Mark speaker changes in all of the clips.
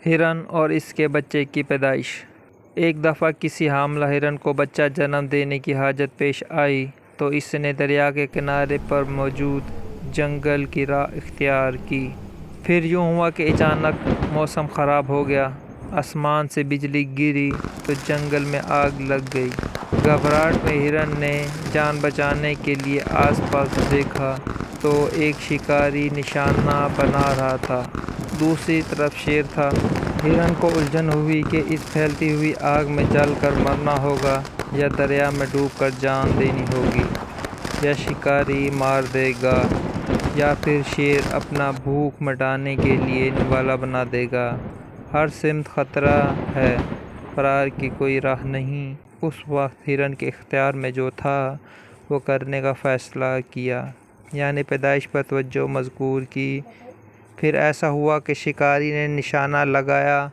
Speaker 1: ہرن اور اس کے بچے کی پیدائش۔ ایک دفعہ کسی حاملہ ہرن کو بچہ جنم دینے کی حاجت پیش آئی تو اس نے دریا کے کنارے پر موجود جنگل کی راہ اختیار کی۔ پھر یوں ہوا کہ اچانک موسم خراب ہو گیا، آسمان سے بجلی گری تو جنگل میں آگ لگ گئی۔ گھبراہٹ میں ہرن نے جان بچانے کے لیے آس پاس دیکھا تو ایک شکاری نشانہ بنا رہا تھا، دوسری طرف شیر تھا۔ ہرن کو الجھن ہوئی کہ اس پھیلتی ہوئی آگ میں جل کر مرنا ہوگا یا دریا میں ڈوب کر جان دینی ہوگی، یا شکاری مار دے گا یا پھر شیر اپنا بھوک مٹانے کے لیے نوالا بنا دے گا۔ ہر سمت خطرہ ہے، فرار کی کوئی راہ نہیں۔ اس وقت ہرن کے اختیار میں جو تھا وہ کرنے کا فیصلہ کیا، یعنی پیدائش پر توجہ مذکور کی۔ پھر ایسا ہوا کہ شکاری نے نشانہ لگایا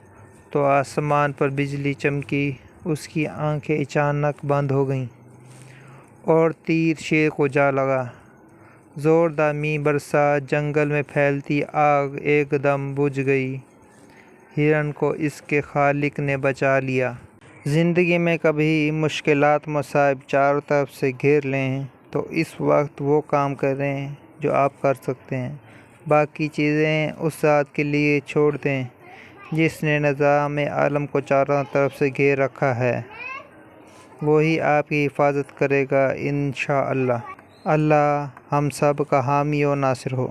Speaker 1: تو آسمان پر بجلی چمکی، اس کی آنکھیں اچانک بند ہو گئیں اور تیر شیر کو جا لگا۔ زوردار مینہ برسا، جنگل میں پھیلتی آگ ایک دم بجھ گئی۔ ہرن کو اس کے خالق نے بچا لیا۔ زندگی میں کبھی مشکلات مصائب چاروں طرف سے گھیر لیں تو اس وقت وہ کام کریں جو آپ کر سکتے ہیں، باقی چیزیں اس ذات کے لیے چھوڑ دیں جس نے نظام عالم کو چاروں طرف سے گھیر رکھا ہے۔ وہی آپ کی حفاظت کرے گا انشاءاللہ۔ اللہ ہم سب کا حامی و ناصر ہو۔